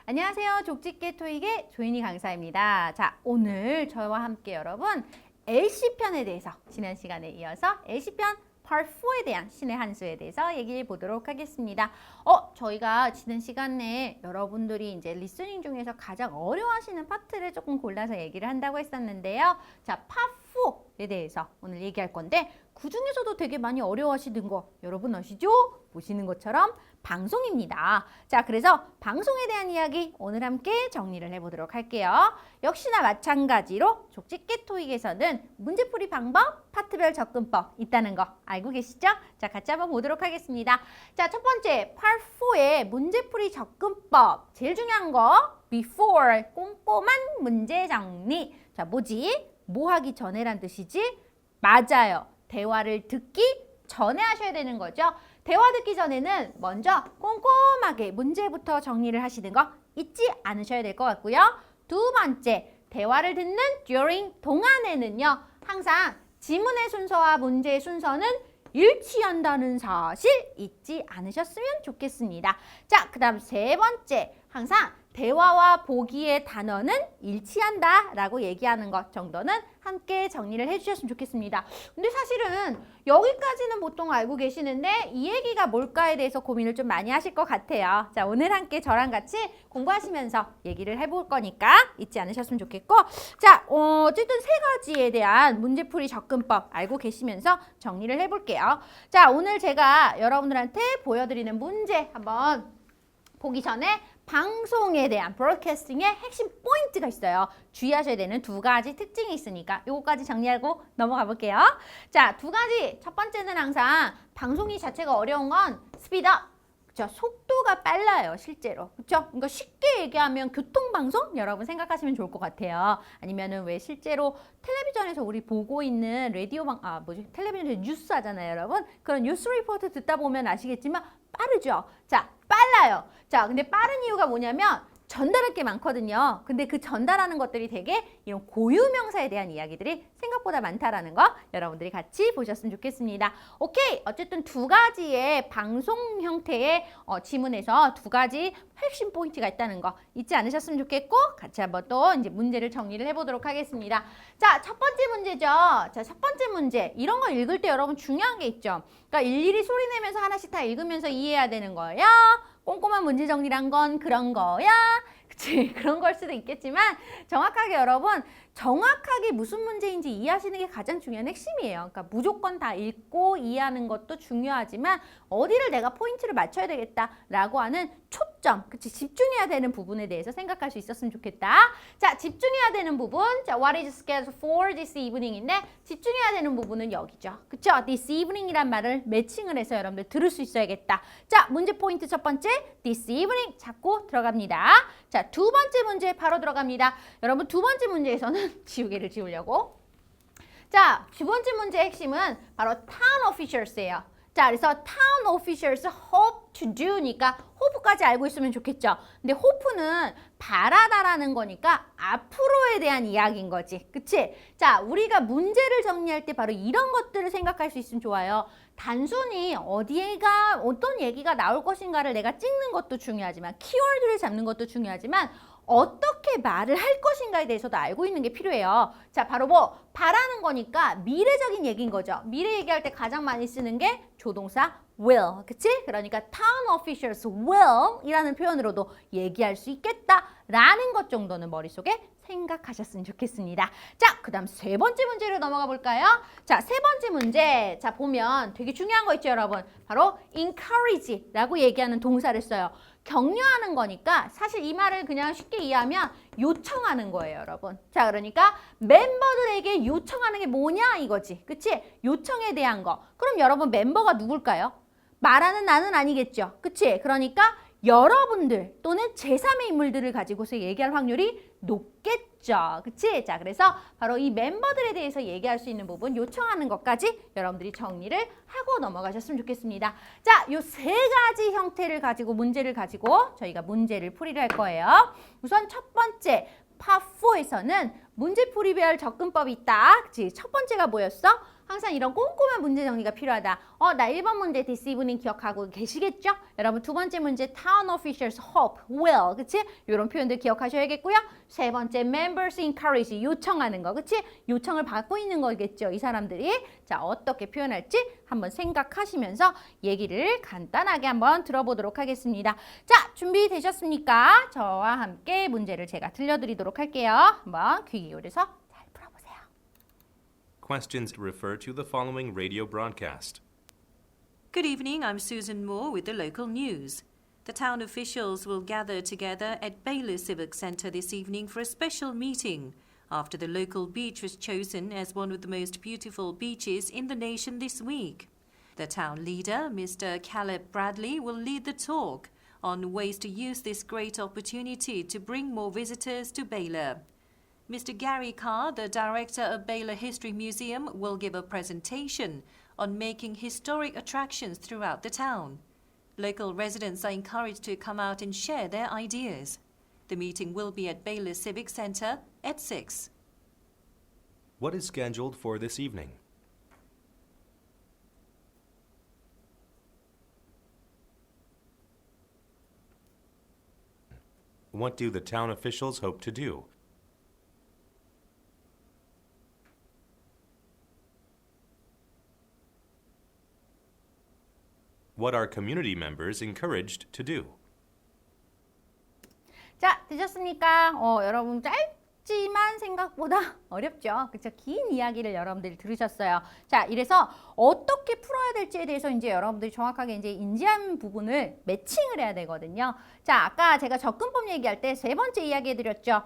안녕하세요. 족집게 토익의 조인희 강사입니다. 자, 오늘 저와 함께 여러분 LC편에 대해서 지난 시간에 이어서 LC편 Part 4에 대한 신의 한 수에 대해서 얘기해 보도록 하겠습니다. 저희가 지난 시간에 여러분들이 이제 리스닝 중에서 가장 어려워하시는 파트를 조금 골라서 얘기를 한다고 했었는데요. 자, Part 4에 대해서 오늘 얘기할 건데 그 중에서도 되게 많이 어려워하시는 거 여러분 아시죠? 보시는 것처럼 방송입니다. 자, 그래서 방송에 대한 이야기 오늘 함께 정리를 해보도록 할게요. 역시나 마찬가지로 족집게 토익에서는 문제풀이 방법, 파트별 접근법 있다는 거 알고 계시죠? 자, 같이 한번 보도록 하겠습니다. 자, 첫 번째 Part 4의 문제풀이 접근법. 제일 중요한 거 before, 꼼꼼한 문제 정리. 자, 뭐지? 뭐 하기 전에란 뜻이지? 맞아요. 대화를 듣기 전에 하셔야 되는 거죠. 대화 듣기 전에는 먼저 꼼꼼하게 문제부터 정리를 하시는 거 잊지 않으셔야 될 것 같고요. 두 번째, 대화를 듣는 during 동안에는요. 항상 지문의 순서와 문제의 순서는 일치한다는 사실 잊지 않으셨으면 좋겠습니다. 자, 그 다음 세 번째, 항상 대화와 보기의 단어는 일치한다 라고 얘기하는 것 정도는 함께 정리를 해주셨으면 좋겠습니다. 근데 사실은 여기까지는 보통 알고 계시는데 이 얘기가 뭘까에 대해서 고민을 좀 많이 하실 것 같아요. 자, 오늘 함께 저랑 같이 공부하시면서 얘기를 해볼 거니까 잊지 않으셨으면 좋겠고, 자, 어쨌든 세 가지에 대한 문제풀이 접근법 알고 계시면서 정리를 해볼게요. 자, 오늘 제가 여러분들한테 보여드리는 문제 한번 보기 전에 방송에 대한 브로드캐스팅의 핵심 포인트가 있어요. 주의하셔야 되는 두 가지 특징이 있으니까 요거까지 정리하고 넘어가 볼게요. 자, 두 가지. 첫 번째는 항상 방송이 자체가 어려운 건 스피드업. 그쵸? 속도가 빨라요, 실제로. 그쵸? 그러니까 쉽게 얘기하면 교통방송? 여러분 생각하시면 좋을 것 같아요. 아니면은 왜 실제로 텔레비전에서 우리 보고 있는 텔레비전에서 뉴스 하잖아요, 여러분. 그런 뉴스 리포트 듣다 보면 아시겠지만 빠르죠? 자, 빨라요. 자, 근데 빠른 이유가 뭐냐면 전달할 게 많거든요. 근데 그 전달하는 것들이 되게 이런 고유명사에 대한 이야기들이 생각보다 많다라는 거 여러분들이 같이 보셨으면 좋겠습니다. 오케이. 어쨌든 두 가지의 방송 형태의 지문에서 두 가지 핵심 포인트가 있다는 거 잊지 않으셨으면 좋겠고 같이 한번 또 이제 문제를 정리를 해보도록 하겠습니다. 자, 첫 번째 문제죠. 자, 첫 번째 문제. 이런 거 읽을 때 여러분 중요한 게 있죠. 그러니까 일일이 소리 내면서 하나씩 다 읽으면서 이해해야 되는 거예요. 꼼꼼한 문제 정리란 건 그런 거야. 그치? 그런 걸 수도 있겠지만 정확하게 여러분 정확하게 무슨 문제인지 이해하시는 게 가장 중요한 핵심이에요. 그러니까 무조건 다 읽고 이해하는 것도 중요하지만 어디를 내가 포인트를 맞춰야 되겠다라고 하는 초점, 그치? 집중해야 되는 부분에 대해서 생각할 수 있었으면 좋겠다. 자, 집중해야 되는 부분. 자, what is scheduled for this evening인데 집중해야 되는 부분은 여기죠. 그쵸? this evening이란 말을 매칭을 해서 여러분들 들을 수 있어야겠다. 자, 문제 포인트 첫 번째 this evening 잡고 들어갑니다. 자, 두 번째 문제 바로 들어갑니다. 여러분 두 번째 문제에서는 지우개를 지우려고. 자, 두 번째 문제의 핵심은 바로 town officials예요. 자, 그래서 town officials hope to do니까 hope까지 알고 있으면 좋겠죠. 근데 hope는 바라다라는 거니까 앞으로에 대한 이야기인 거지. 그치? 자, 우리가 문제를 정리할 때 바로 이런 것들을 생각할 수 있으면 좋아요. 단순히 어디에가 어떤 얘기가 나올 것인가를 내가 찍는 것도 중요하지만 키워드를 잡는 것도 중요하지만 어떻게 말을 할 것인가에 대해서도 알고 있는 게 필요해요. 자, 바로 바라는 거니까 미래적인 얘기인 거죠. 미래 얘기할 때 가장 많이 쓰는 게 조동사 will. 그치? 그러니까 town officials will 이라는 표현으로도 얘기할 수 있겠다라는 것 정도는 머릿속에 생각하셨으면 좋겠습니다. 자, 그 다음 세 번째 문제로 넘어가 볼까요? 자, 세 번째 문제. 자, 보면 되게 중요한 거 있죠, 여러분. 바로 encourage라고 얘기하는 동사를 써요. 격려하는 거니까 사실 이 말을 그냥 쉽게 이해하면 요청하는 거예요, 여러분. 자, 그러니까 멤버들에게 요청하는 게 뭐냐 이거지. 그치? 요청에 대한 거. 그럼 여러분 멤버가 누굴까요? 말하는 나는 아니겠죠. 그치? 그러니까 여러분들 또는 제3의 인물들을 가지고서 얘기할 확률이 높겠죠. 그치? 자, 그래서 바로 이 멤버들에 대해서 얘기할 수 있는 부분, 요청하는 것까지 여러분들이 정리를 하고 넘어가셨으면 좋겠습니다. 자, 요 세 가지 형태를 가지고 문제를 가지고 저희가 문제를 풀이를 할 거예요. 우선 첫 번째, Part 4에서는 문제풀이 배울 접근법이 있다. 그치? 첫 번째가 뭐였어? 항상 이런 꼼꼼한 문제 정리가 필요하다. 나 1번 문제 this evening 기억하고 계시겠죠? 여러분 두 번째 문제 town officials hope, will, 그치? 이런 표현들 기억하셔야겠고요. 세 번째 members encourage, 요청하는 거, 그치? 요청을 받고 있는 거겠죠, 이 사람들이. 자, 어떻게 표현할지 한번 생각하시면서 얘기를 간단하게 한번 들어보도록 하겠습니다. 자, 준비되셨습니까? 저와 함께 문제를 제가 들려드리도록 할게요. 한번 귀 기울여서 잘 풀어보세요. Questions refer to the following radio broadcast. Good evening, I'm Susan Moore with the local news. The town officials will gather together at Baylor Civic Centre this evening for a special meeting after the local beach was chosen as one of the most beautiful beaches in the nation this week. The town leader, Mr. Caleb Bradley, will lead the talk on ways to use this great opportunity to bring more visitors to Baylor. Mr. Gary Carr, the director of Baylor History Museum, will give a presentation on making historic attractions throughout the town. Local residents are encouraged to come out and share their ideas. The meeting will be at Baylor Civic Centre at 6. What is scheduled for this evening? What do the town officials hope to do? What are community members encouraged to do? 자, 되셨습니까? 여러분 짧지만 생각보다 어렵죠. 그쵸? 긴 이야기를 여러분들이 들으셨어요. 자, 이래서 어떻게 풀어야 될지에 대해서 이제 여러분들이 정확하게 이제 인지한 부분을 매칭을 해야 되거든요. 자, 아까 제가 접근법 얘기할 때 세 번째 이야기 해드렸죠.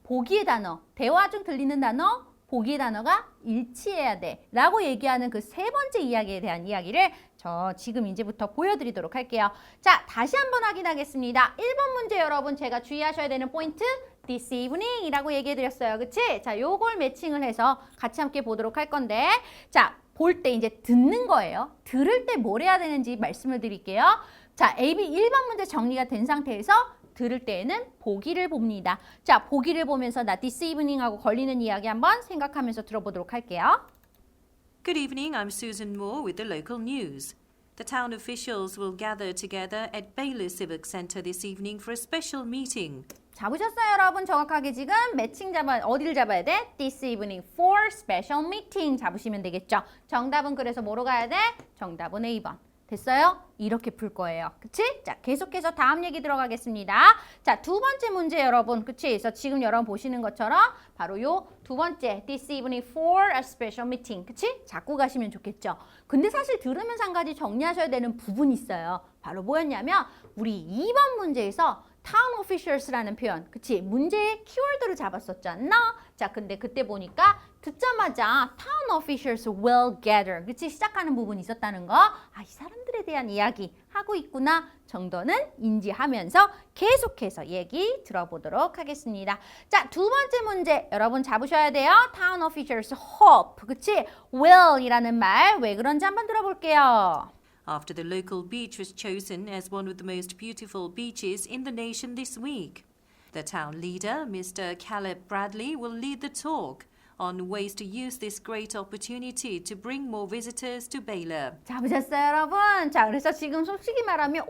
보기의 단어, 대화 중 들리는 단어, 보기의 단어가 일치해야 돼 라고 얘기하는 그 세 번째 이야기에 대한 이야기를 저 지금 이제부터 보여드리도록 할게요. 자, 다시 한번 확인하겠습니다. 1번 문제 여러분 제가 주의하셔야 되는 포인트 this evening 이라고 얘기해드렸어요. 그치? 자, 요걸 매칭을 해서 같이 함께 보도록 할 건데 자, 볼 때 이제 듣는 거예요. 들을 때 뭘 해야 되는지 말씀을 드릴게요. 자, AB 1번 문제 정리가 된 상태에서 들을 때에는 보기를 봅니다. 자, 보기를 보면서 나 this evening 하고 걸리는 이야기 한번 생각하면서 들어보도록 할게요. Good evening, I'm Susan Moore with the local news. The town officials will gather together at Baylor Civic Centre this evening for a special meeting. 잡으셨어요, 여러분? 정확하게 지금 매칭 어디를 잡아야 돼? This evening for special meeting 잡으시면 되겠죠. 정답은 그래서 뭐로 가야 돼? 정답은 A번. 됐어요? 이렇게 풀 거예요. 그치? 자, 계속해서 다음 얘기 들어가겠습니다. 자, 두 번째 문제 여러분. 그치? 그래서 지금 여러분 보시는 것처럼 바로 요 두 번째 This evening for a special meeting. 그치? 잡고 가시면 좋겠죠. 근데 사실 들으면서 한 가지 정리하셔야 되는 부분이 있어요. 바로 뭐였냐면 우리 2번 문제에서 town officials라는 표현, 그치? 문제의 키워드를 잡았었잖아. 자, 근데 그때 보니까 듣자마자 town officials will gather, 그치? 시작하는 부분이 있었다는 거. 이 사람들에 대한 이야기 하고 있구나 정도는 인지하면서 계속해서 얘기 들어보도록 하겠습니다. 자, 두 번째 문제 여러분 잡으셔야 돼요. town officials hope, 그치? will이라는 말 왜 그런지 한번 들어볼게요. After the local beach was chosen as one of the most beautiful beaches in the nation this week. The town leader, Mr. Caleb Bradley, will lead the talk on ways to use this great opportunity to bring more visitors to Baylor. 잡으셨어요, 여러분? 자, 그래서 지금 솔직히 말하면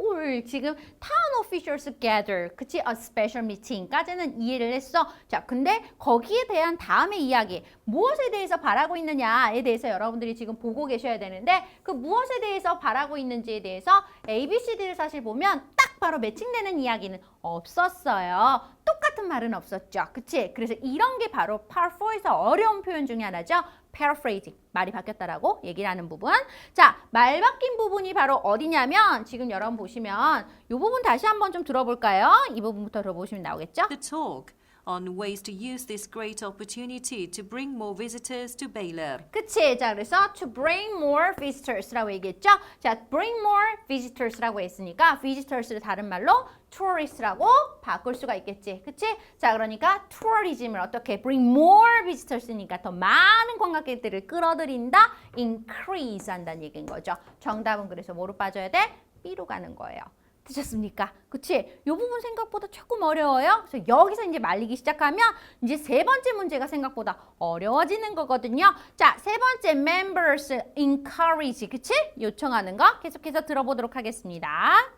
지금 town officials gather, 그치? A special meeting까지는 이해를 했어. 자, 근데 거기에 대한 다음의 이야기, 무엇에 대해서 바라고 있느냐에 대해서 여러분들이 지금 보고 계셔야 되는데 그 무엇에 대해서 바라고 있는지에 대해서 ABCD를 사실 보면 딱 바로 매칭되는 이야기는 없었어요. 똑같은 말은 없었죠. 그치? 그래서 이런 게 바로 Part 4에서 어려운 표현 중에 하나죠. paraphrasing, 말이 바뀌었다라고 얘기를 하는 부분. 자, 말 바뀐 부분이 바로 어디냐면 지금 여러분 보시면 이 부분 다시 한번 좀 들어볼까요? 이 부분부터 들어보시면 나오겠죠? The talk on ways to use this great opportunity to bring more visitors to Baylor. 그치? 자, 그래서 to bring more visitors라고 얘기했죠? 자, bring more visitors라고 했으니까 visitors를 다른 말로 tourist라고 바꿀 수가 있겠지. 그치? 자, 그러니까 tourism을 어떻게 bring more visitors니까 더 많은 관광객들을 끌어들인다, increase 한다는 얘기인 거죠. 정답은 그래서 뭐로 빠져야 돼? B로 가는 거예요. 드셨습니까? 그치? 이 부분 생각보다 조금 어려워요. 그래서 여기서 이제 말리기 시작하면 이제 세 번째 문제가 생각보다 어려워지는 거거든요. 자, 세 번째 members encourage, 그치? 요청하는 거 계속해서 들어보도록 하겠습니다.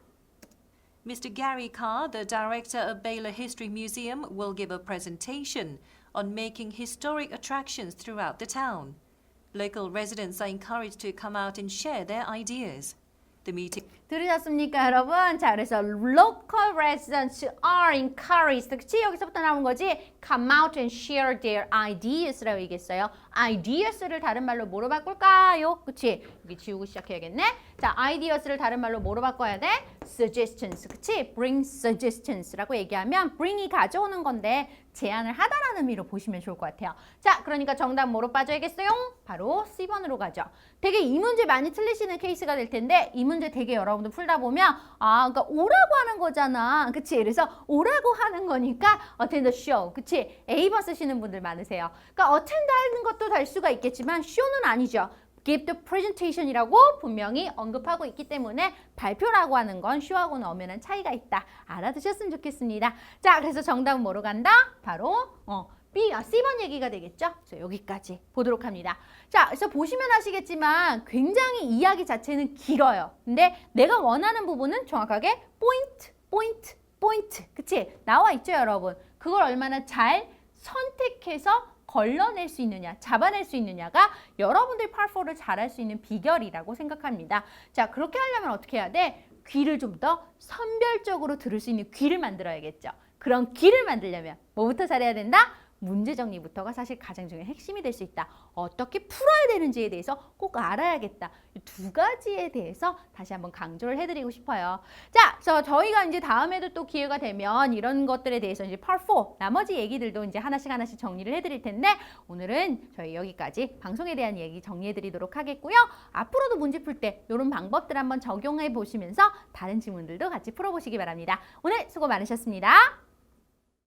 Mr. Gary Carr, the director of Baylor History Museum, will give a presentation on making historic attractions throughout the town. Local residents are encouraged to come out and share their ideas. The meeting 들으셨습니까, 여러분? 자, 그래서 local residents are encouraged. 그치? 여기서부터 나온 거지. Come out and share their ideas라고 얘기했어요. ideas를 다른 말로 뭐로 바꿀까요? 그치? 여기 지우고 시작해야겠네. 자, ideas를 다른 말로 뭐로 바꿔야 돼? suggestions. 그치? bring suggestions라고 얘기하면 bring이 가져오는 건데 제안을 하다라는 의미로 보시면 좋을 것 같아요. 자, 그러니까 정답 뭐로 빠져야겠어요? 바로 C번으로 가죠. 되게 이 문제 많이 틀리시는 케이스가 될 텐데 이 문제 되게 여러분들 풀다 보면 그러니까 오라고 하는 거잖아. 그치? 그래서 오라고 하는 거니까 attend the show. 그치? A번 쓰시는 분들 많으세요. 그러니까 attend 하는 것도 될 수가 있겠지만 show는 아니죠. give the presentation이라고 분명히 언급하고 있기 때문에 발표라고 하는 건 show하고는 엄연한 차이가 있다. 알아두셨으면 좋겠습니다. 자, 그래서 정답은 뭐로 간다? 바로 C번 얘기가 되겠죠? 그래서 여기까지 보도록 합니다. 자, 그래서 보시면 아시겠지만 굉장히 이야기 자체는 길어요. 근데 내가 원하는 부분은 정확하게 포인트. 그치? 나와 있죠, 여러분? 그걸 얼마나 잘 선택해서 걸러낼 수 있느냐, 잡아낼 수 있느냐가 여러분들이 Part4를 잘할 수 있는 비결이라고 생각합니다. 자, 그렇게 하려면 어떻게 해야 돼? 귀를 좀 더 선별적으로 들을 수 있는 귀를 만들어야겠죠. 그런 귀를 만들려면 뭐부터 잘해야 된다? 문제 정리부터가 사실 가장 중요한 핵심이 될 수 있다. 어떻게 풀어야 되는지에 대해서 꼭 알아야겠다. 이 두 가지에 대해서 다시 한번 강조를 해드리고 싶어요. 자, 그래서 저희가 이제 다음에도 또 기회가 되면 이런 것들에 대해서 이제 Part 4 나머지 얘기들도 이제 하나씩 정리를 해드릴 텐데 오늘은 저희 여기까지 방송에 대한 얘기 정리해드리도록 하겠고요. 앞으로도 문제 풀 때 이런 방법들 한번 적용해 보시면서 다른 질문들도 같이 풀어보시기 바랍니다. 오늘 수고 많으셨습니다.